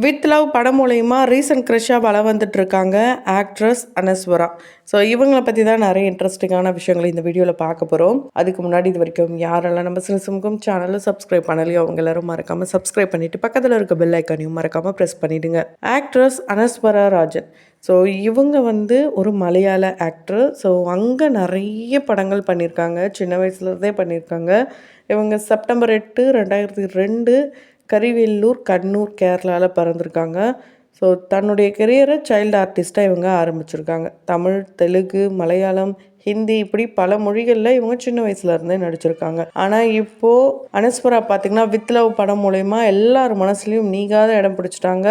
With love படம் மூலயமா recent க்ரஷ்ஷாக வளம் வந்துட்டுருக்காங்க ஆக்ட்ரஸ் அனஸ்வரா. ஸோ இவங்களை பற்றி தான் நிறைய இன்ட்ரெஸ்டிங்கான விஷயங்களை இந்த வீடியோவில் பார்க்க போகிறோம். அதுக்கு முன்னாடி இது வரைக்கும் யாரெல்லாம் நம்ம சிறுசுமுகம் சேனலில் சப்ஸ்கிரைப் பண்ணலையோ அவங்க எல்லாரும் மறக்காமல் சப்ஸ்கிரைப் பண்ணிவிட்டு பக்கத்தில் இருக்க பெல் ஐக்கானையும் மறக்காமல் ப்ரெஸ் பண்ணிவிடுங்க. ஆக்ட்ரஸ் அனஸ்வரா ராஜன். ஸோ இவங்க ஒரு மலையாள ஆக்டர். ஸோ அங்கே நிறைய படங்கள் பண்ணியிருக்காங்க, சின்ன வயசுலேருந்தே பண்ணியிருக்காங்க. இவங்க செப்டம்பர் 8, 2002 கரிவெல்லூர், கண்ணூர், கேரளாவில் பிறந்திருக்காங்க. ஸோ தன்னுடைய கெரியரை சைல்டு ஆர்டிஸ்ட்டாக இவங்க ஆரம்பிச்சிருக்காங்க. தமிழ், தெலுங்கு, மலையாளம், ஹிந்தி இப்படி பல மொழிகளில் இவங்க சின்ன வயசுலேருந்தே நடிச்சிருக்காங்க. ஆனால் இப்போது அனஸ்வரா பார்த்திங்கன்னா வித் லவ் படம் மூலயமா எல்லார் மனசுலையும் நீங்காத இடம் பிடிச்சிட்டாங்க.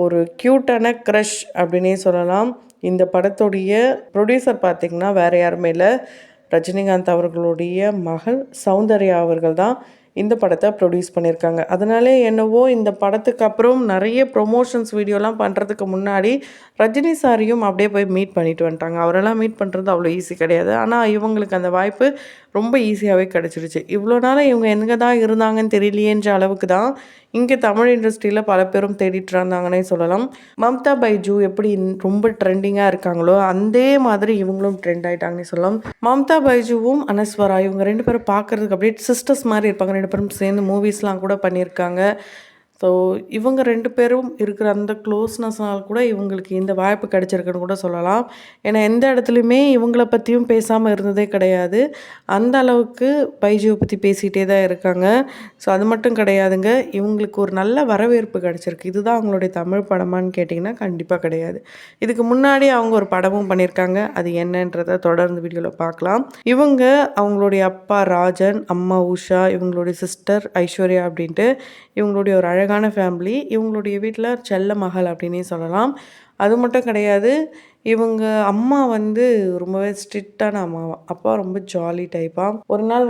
ஒரு க்யூட்டான க்ரஷ் அப்படின்னே சொல்லலாம். இந்த படத்துடைய ப்ரொடியூசர் பார்த்திங்கன்னா வேறு யாருமே இல்லை, ரஜினிகாந்த் அவர்களுடைய மகள் சௌந்தர்யா அவர்கள் தான் இந்த படத்தை ப்ரொடியூஸ் பண்ணியிருக்காங்க. அதனாலே என்னவோ இந்த படத்துக்கு அப்புறம் நிறைய ப்ரொமோஷன்ஸ் வீடியோலாம் பண்ணுறதுக்கு முன்னாடி ரஜினி சாரையும் அப்படியே போய் மீட் பண்ணிட்டு வந்துட்டாங்க. அவரெல்லாம் மீட் பண்ணுறது அவ்வளோ ஈஸி கிடையாது. ஆனால் இவங்களுக்கு அந்த வாய்ப்பு ரொம்ப ஈஸியாகவே கிடச்சிருச்சு. இவ்வளோ நாள் இவங்க எங்கே தான் இருந்தாங்கன்னு தெரியலையேன்ற அளவுக்கு தான் இங்கே தமிழ் இண்டஸ்ட்ரியில் பல பேரும் தேடிட்டு இருந்தாங்கன்னே சொல்லலாம். மம்தா பைஜு எப்படி ரொம்ப ட்ரெண்டிங்காக இருக்காங்களோ அதே மாதிரி இவங்களும் ட்ரெண்ட் ஆகிட்டாங்கன்னு சொல்லலாம். மம்தா பைஜுவும் அனஸ்வரா இவங்க 2 பேரும் பார்க்குறதுக்கு அப்படியே சிஸ்டர்ஸ் மாதிரி இருப்பாங்க. 2 பேரும் சேர்ந்து மூவிஸ்லாம் கூட பண்ணியிருக்காங்க. ஸோ இவங்க 2 பேரும் இருக்கிற அந்த க்ளோஸ்னஸ்னால் கூட இவங்களுக்கு இந்த வாய்ப்பு கிடைச்சிருக்குன்னு கூட சொல்லலாம். ஏன்னா எந்த இடத்துலையுமே இவங்கள பற்றியும் பேசாமல் இருந்ததே கிடையாது. அந்த அளவுக்கு பைஜுவை பற்றி பேசிகிட்டே தான் இருக்காங்க. ஸோ அது மட்டும் கிடையாதுங்க, இவங்களுக்கு ஒரு நல்ல வரவேற்பு கிடச்சிருக்கு. இதுதான் அவங்களுடைய தமிழ் படமான்னு கேட்டிங்கன்னா கண்டிப்பாக கிடையாது. இதுக்கு முன்னாடி அவங்க ஒரு படமும் பண்ணியிருக்காங்க. அது என்னன்றதை தொடர்ந்து வீடியோவில் பார்க்கலாம். இவங்க அவங்களுடைய அப்பா ராஜன், அம்மா உஷா, இவங்களுடைய சிஸ்டர் ஐஸ்வர்யா அப்படின்ட்டு இவங்களுடைய ஒரு அழகான ஃபேமிலி. இவங்களுடைய வீட்டில் செல்ல மகள் அப்படின்னே சொல்லலாம். அது மட்டும் கிடையாது, இவங்க அம்மா ரொம்பவே ஸ்ட்ரிக்டான அம்மாவாம். அப்பா ரொம்ப ஜாலி டைப்பாக. ஒரு நாள்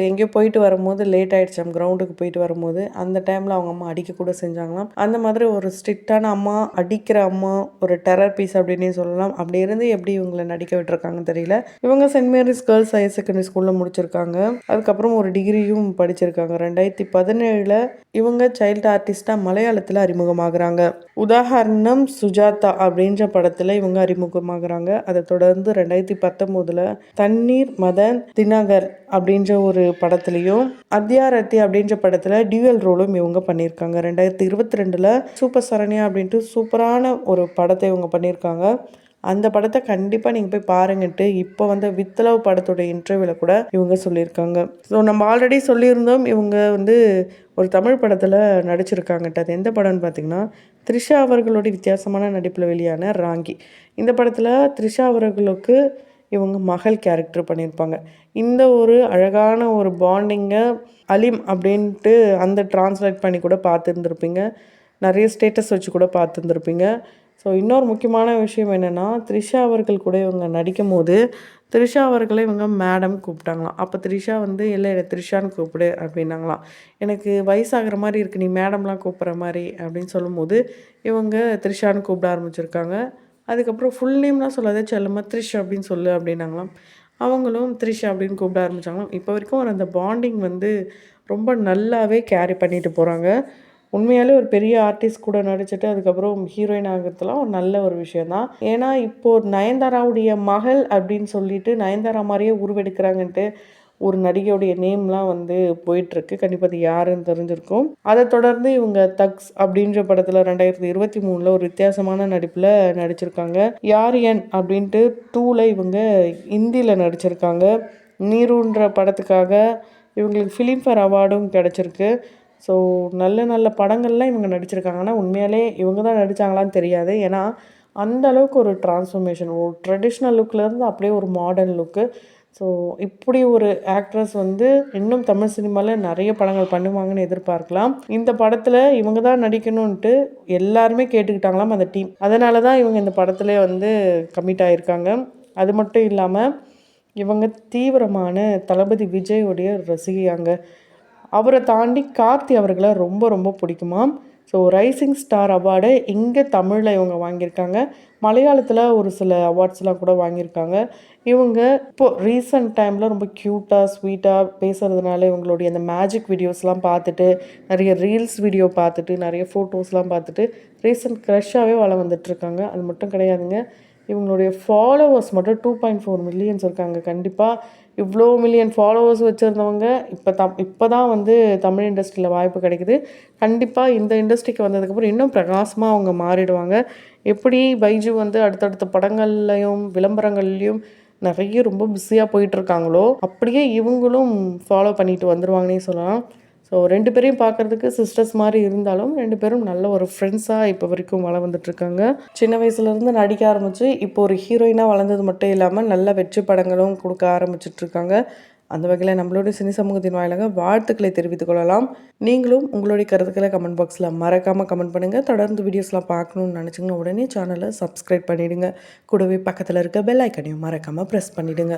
எங்கேயோ போயிட்டு வரும்போது லேட் ஆகிடுச்சாம், கிரவுண்டுக்கு போயிட்டு வரும்போது. அந்த டைமில் அவங்க அம்மா அடிக்கக்கூட செஞ்சாங்களாம். அந்த மாதிரி ஒரு ஸ்ட்ரிக்டான அம்மா, அடிக்கிற அம்மா, ஒரு டெரர் பீஸ் அப்படின்னே சொல்லலாம். அப்படி இருந்து எப்படி இவங்களை நடிக்க விட்டுருக்காங்கன்னு தெரியல. இவங்க Saint Mary's girls higher secondary ஸ்கூலில் முடிச்சிருக்காங்க. அதுக்கப்புறம் ஒரு டிகிரியும் படிச்சிருக்காங்க. 2017 இவங்க சைல்டு ஆர்டிஸ்டாக மலையாளத்தில் அறிமுகமாகறாங்க. உதாரணம் சுஜாதா அப்படின்ற படத்தில் இவங்க அறிமுகமாகறாங்க. அதை தொடர்ந்து 2019 தண்ணீர் மதன் தினகர் அப்படின்ற ஒரு படத்துலையும், அத்தியாரத்தி அப்படின்ற படத்தில் டியூவல் ரோலும் இவங்க பண்ணியிருக்காங்க. 2022 சூப்பர் சரண்யா அப்படின்ட்டு சூப்பரான ஒரு படத்தை இவங்க பண்ணியிருக்காங்க. அந்த படத்தை கண்டிப்பாக நீங்கள் போய் பாருங்கன்ட்டு இப்போ வித் லவ் படத்தோட இன்டர்வியூவில் கூட இவங்க சொல்லியிருக்காங்க. ஸோ நம்ம ஆல்ரெடி சொல்லியிருந்தோம், இவங்க ஒரு தமிழ் படத்தில் நடிச்சிருக்காங்கட்டு. அது எந்த படம்னு பார்த்திங்கன்னா த்ரிஷா அவர்களுடைய வித்தியாசமான நடிப்பில் வெளியான ராங்கி. இந்த படத்தில் த்ரிஷா அவர்களுக்கு இவங்க மகள் கேரக்டர் பண்ணியிருப்பாங்க. இந்த ஒரு அழகான ஒரு பாண்டிங்கை அலிம் அப்படின்ட்டு அந்த டிரான்ஸ்லேட் பண்ணி கூட பார்த்துருந்துருப்பீங்க. நிறைய ஸ்டேட்டஸ் வச்சு கூட பார்த்துருந்துருப்பீங்க. ஸோ இன்னொரு முக்கியமான விஷயம் என்னென்னா, த்ரிஷா அவர்கள் கூட இவங்க நடிக்கும் போது த்ரிஷா அவர்களை இவங்க மேடம் கூப்பிட்டாங்களாம். அப்போ த்ரிஷா இல்லை என்னை த்ரிஷான்னு கூப்பிடு அப்படின்னாங்களாம். எனக்கு வயசாகிற மாதிரி இருக்குது, நீ மேடம்லாம் கூப்பிட்ற மாதிரி அப்படின்னு சொல்லும்போது இவங்க த்ரிஷான்னு கூப்பிட ஆரம்பிச்சிருக்காங்க. அதுக்கப்புறம் ஃபுல் நேம்லாம் சொல்லாதே செல்லம்மா த்ரிஷ் அப்படின்னு சொல்லு அப்படின்னாங்களாம். அவங்களும் த்ரிஷ் அப்படின்னு கூப்பிட ஆரம்பித்தாங்களாம். இப்போ வரைக்கும் அந்த பாண்டிங் ரொம்ப நல்லாவே கேரி பண்ணிட்டு போகிறாங்க. உண்மையாலே ஒரு பெரிய ஆர்டிஸ்ட் கூட நடிச்சுட்டு அதுக்கப்புறம் ஹீரோயின் ஆகிறதுலாம் ஒரு நல்ல ஒரு விஷயந்தான். ஏன்னா இப்போது நயன்தாராவுடைய மகள் அப்படின்னு சொல்லிட்டு நயன்தாரா மாதிரியே உருவெடுக்கிறாங்கன்ட்டு ஒரு நடிகையுடைய நேம்லாம் போயிட்டுருக்கு. கண்டிப்பாக அது யாருன்னு தெரிஞ்சிருக்கும். அதை தொடர்ந்து இவங்க தக்ஸ் அப்படின்ற படத்தில் 2023 ஒரு வித்தியாசமான நடிப்பில் நடிச்சிருக்காங்க. யார் என் அப்படின்ட்டு 2 இவங்க ஹிந்தியில் நடிச்சிருக்காங்க. நீருன்ற படத்துக்காக இவங்களுக்கு ஃபிலிம்ஃபேர் அவார்டும் கிடச்சிருக்கு. ஸோ நல்ல நல்ல படங்கள்லாம் இவங்க நடிச்சிருக்காங்க. ஆனால் உண்மையாலே இவங்க தான் நடித்தாங்களான்னு தெரியாது. ஏன்னா அந்த அளவுக்கு ஒரு டிரான்ஸ்ஃபர்மேஷன், ஒரு ட்ரெடிஷ்னல் லுக்லேருந்து அப்படியே ஒரு மாடர்ன் லுக்கு. ஸோ இப்படி ஒரு ஆக்ட்ரஸ் இன்னும் தமிழ் சினிமாவில் நிறைய படங்கள் பண்ணுவாங்கன்னு எதிர்பார்க்கலாம். இந்த படத்தில் இவங்க தான் நடிக்கணும்ன்ட்டு எல்லாருமே கேட்டுக்கிட்டாங்களாம் அந்த டீம். அதனால தான் இவங்க இந்த படத்துல கமிட் ஆகியிருக்காங்க. அது மட்டும் இல்லாமல் இவங்க தீவிரமான தளபதி விஜயோடைய ரசிகையாங்க. அவரை தாண்டி கார்த்தி அவர்களை ரொம்ப ரொம்ப பிடிக்குமா. ஸோ ரைசிங் ஸ்டார் அவார்டை இங்கே தமிழில் இவங்க வாங்கியிருக்காங்க. மலையாளத்தில் ஒரு சில அவார்ட்ஸ்லாம் கூட வாங்கியிருக்காங்க. இவங்க இப்போது ரீசெண்ட் டைமில் ரொம்ப க்யூட்டாக ஸ்வீட்டாக பேசுகிறதுனால இவங்களுடைய அந்த மேஜிக் வீடியோஸ்லாம் பார்த்துட்டு, நிறைய ரீல்ஸ் வீடியோ பார்த்துட்டு, நிறைய ஃபோட்டோஸ்லாம் பார்த்துட்டு ரீசெண்ட் க்ரஷ்ஷாகவே வளம் வந்துட்டுருக்காங்க. அது மட்டும் கிடையாதுங்க, இவங்களுடைய ஃபாலோவர்ஸ் மட்டும் 2.4 மில்லியன்ஸ் இருக்காங்க. கண்டிப்பாக இவ்வளோ மில்லியன் ஃபாலோவர்ஸ் வச்சுருந்தவங்க இப்போ தான் வந்து தமிழ் இண்டஸ்ட்ரியில் வாய்ப்பு கிடைக்குது. கண்டிப்பாக இந்த இண்டஸ்ட்ரிக்கு வந்ததுக்கப்புறம் இன்னும் பிரகாசமாக அவங்க மாறிடுவாங்க. எப்படி பைஜு வந்து அடுத்தடுத்த படங்கள்லையும் விளம்பரங்கள்லேயும் நிறைய ரொம்ப பிஸியாக போயிட்டுருக்காங்களோ, அப்படியே இவங்களும் ஃபாலோ பண்ணிட்டு வந்துடுவாங்கன்னே சொல்லலாம். ஸோ 2 பேரையும் பார்க்குறதுக்கு சிஸ்டர்ஸ் மாதிரி இருந்தாலும் 2 பேரும் நல்ல ஒரு ஃப்ரெண்ட்ஸாக இப்போ வரைக்கும் வளம் வந்துட்டுருக்காங்க. சின்ன வயசுலேருந்து நடிக்க ஆரம்பித்து இப்போ ஒரு ஹீரோயினாக வளர்ந்தது மட்டும் இல்லாமல் நல்ல வெற்றி படங்களும் கொடுக்க ஆரம்பிச்சிட்ருக்காங்க. அந்த வகையில் நம்மளுடைய சினி சமூகத்தின் வாயிலாக வாழ்த்துக்களை தெரிவித்துக் கொள்ளலாம். நீங்களும் உங்களுடைய கருத்துக்களை கமெண்ட் பாக்ஸில் மறக்காமல் கமெண்ட் பண்ணுங்கள். தொடர்ந்து வீடியோஸ்லாம் பார்க்கணுன்னு நினச்சிங்கன்னா உடனே சேனலை சப்ஸ்கிரைப் பண்ணிவிடுங்க. கூடவே பக்கத்தில் இருக்க பெல் ஐக்கனையும் மறக்காமல் ப்ரெஸ் பண்ணிவிடுங்க.